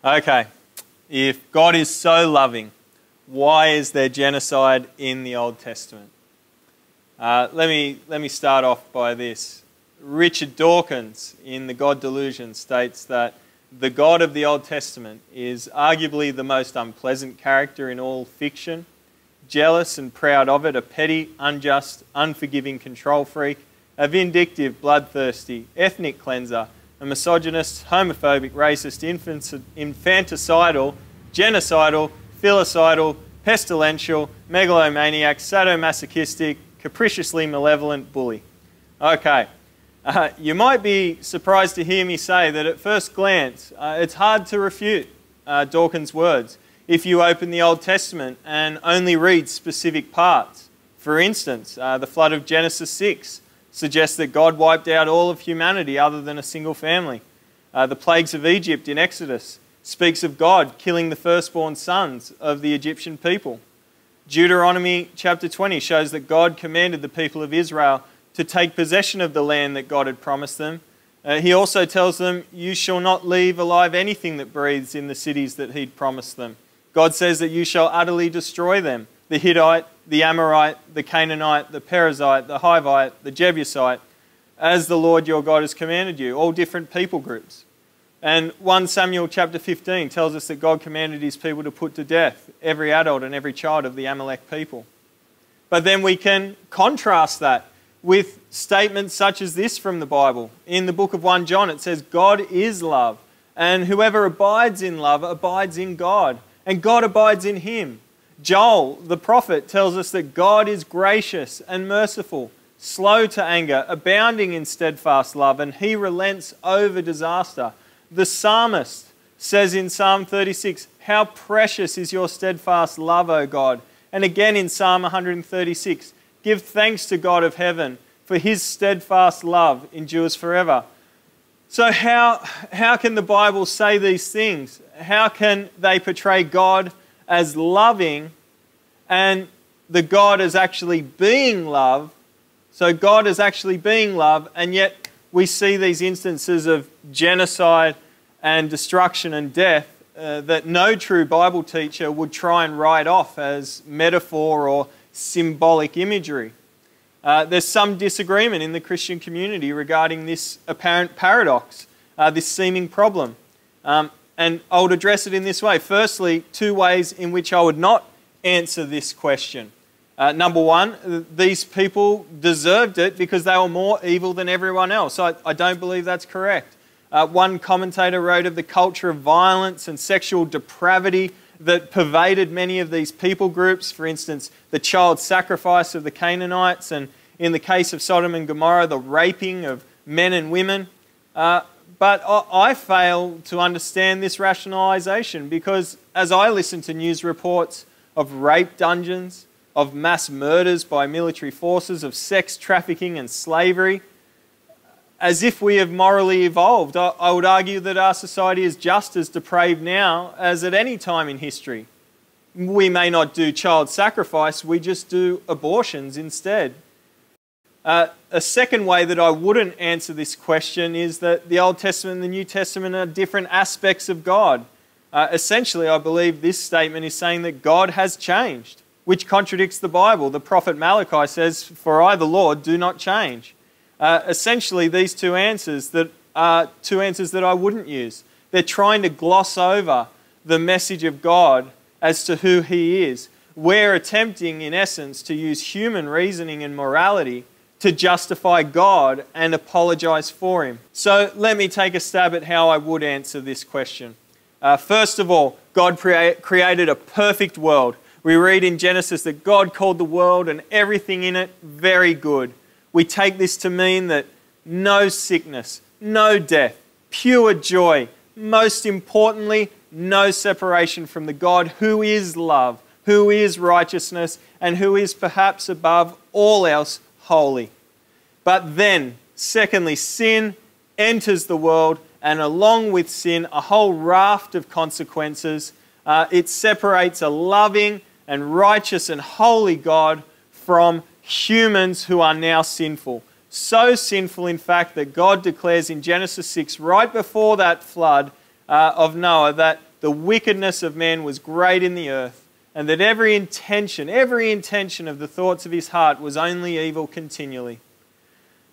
Okay, if God is so loving, why is there genocide in the Old Testament? Let me start off by this. Richard Dawkins in The God Delusion states that the God of the Old Testament is arguably the most unpleasant character in all fiction, jealous and proud of it, a petty, unjust, unforgiving control freak, a vindictive, bloodthirsty, ethnic cleanser, a misogynist, homophobic, racist, infanticidal, genocidal, filicidal, pestilential, megalomaniac, sadomasochistic, capriciously malevolent bully. Okay, you might be surprised to hear me say that at first glance, it's hard to refute Dawkins' words if you open the Old Testament and only read specific parts. For instance, the flood of Genesis 6 suggests that God wiped out all of humanity other than a single family. The plagues of Egypt in Exodus speaks of God killing the firstborn sons of the Egyptian people. Deuteronomy chapter 20 shows that God commanded the people of Israel to take possession of the land that God had promised them. He also tells them, "You shall not leave alive anything that breathes in the cities that he'd promised them." God says that you shall utterly destroy them: the Hittite, the Amorite, the Canaanite, the Perizzite, the Hivite, the Jebusite, as the Lord your God has commanded you, all different people groups. And 1 Samuel chapter 15 tells us that God commanded his people to put to death every adult and every child of the Amalek people. But then we can contrast that with statements such as this from the Bible. In the book of 1 John it says, God is love, and whoever abides in love abides in God, and God abides in him. Joel, the prophet, tells us that God is gracious and merciful, slow to anger, abounding in steadfast love, and he relents over disaster. The psalmist says in Psalm 36, "How precious is your steadfast love, O God." And again in Psalm 136, "Give thanks to God of heaven, for his steadfast love endures forever." So how can the Bible say these things? How can they portray God as loving and the God as actually being love? So God is actually being love, and yet we see these instances of genocide and destruction and death that no true Bible teacher would try and write off as metaphor or symbolic imagery. There's some disagreement in the Christian community regarding this apparent paradox, this seeming problem. And I would address it in this way. Firstly, two ways in which I would not answer this question. Number one, these people deserved it because they were more evil than everyone else. I don't believe that's correct. One commentator wrote of the culture of violence and sexual depravity that pervaded many of these people groups. For instance, the child sacrifice of the Canaanites, and in the case of Sodom and Gomorrah, the raping of men and women. But I fail to understand this rationalisation because as I listen to news reports of rape dungeons, of mass murders by military forces, of sex trafficking and slavery, as if we have morally evolved, I would argue that our society is just as depraved now as at any time in history. We may not do child sacrifice, we just do abortions instead. A second way that I wouldn't answer this question is that the Old Testament and the New Testament are different aspects of God. Essentially, I believe this statement is saying that God has changed, which contradicts the Bible. The prophet Malachi says, "For I, the Lord, do not change." Essentially, these two answers that are two answers that I wouldn't use. They're trying to gloss over the message of God as to who he is. We're attempting, in essence, to use human reasoning and morality to justify God and apologize for him. So let me take a stab at how I would answer this question. First of all, God created a perfect world. We read in Genesis that God called the world and everything in it very good. We take this to mean that no sickness, no death, pure joy, most importantly, no separation from the God who is love, who is righteousness, and who is perhaps above all else holy. But then, secondly, sin enters the world, and along with sin, a whole raft of consequences. It separates a loving and righteous and holy God from humans who are now sinful. So sinful, in fact, that God declares in Genesis 6, right before that flood of Noah, that the wickedness of man was great in the earth, and that every intention of the thoughts of his heart was only evil continually.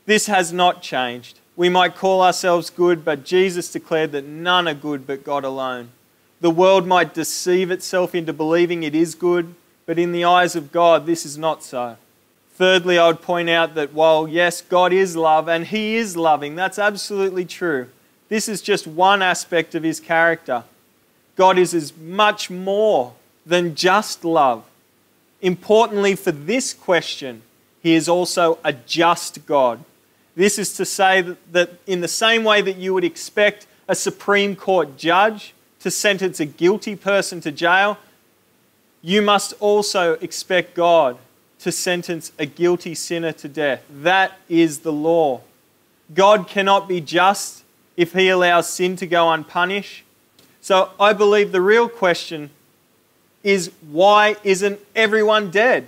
This has not changed. We might call ourselves good, but Jesus declared that none are good but God alone. The world might deceive itself into believing it is good, but in the eyes of God, this is not so. Thirdly, I would point out that while, yes, God is love and He is loving, that's absolutely true. This is just one aspect of His character. God is as much more than just love. Importantly for this question, He is also a just God. This is to say that in the same way that you would expect a Supreme Court judge to sentence a guilty person to jail, you must also expect God to sentence a guilty sinner to death. That is the law. God cannot be just if He allows sin to go unpunished. So I believe the real question is, why isn't everyone dead?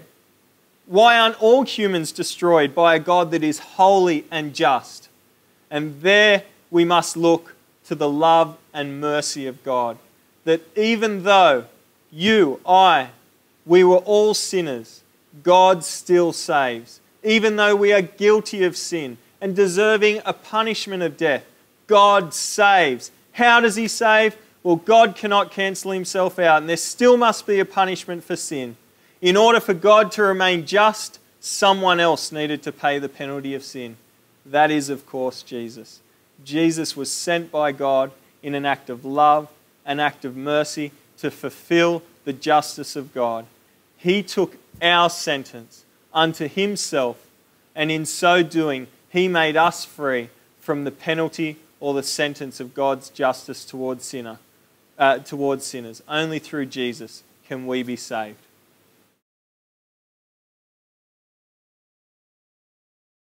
Why aren't all humans destroyed by a God that is holy and just? And there we must look to the love and mercy of God. That even though you, we were all sinners, God still saves. Even though we are guilty of sin and deserving a punishment of death, God saves. How does He save? Well, God cannot cancel Himself out, and there still must be a punishment for sin. In order for God to remain just, someone else needed to pay the penalty of sin. That is, of course, Jesus. Jesus was sent by God in an act of love, an act of mercy, to fulfill the justice of God. He took our sentence unto Himself, and in so doing, He made us free from the penalty or the sentence of God's justice towards sinners. Only through Jesus can we be saved.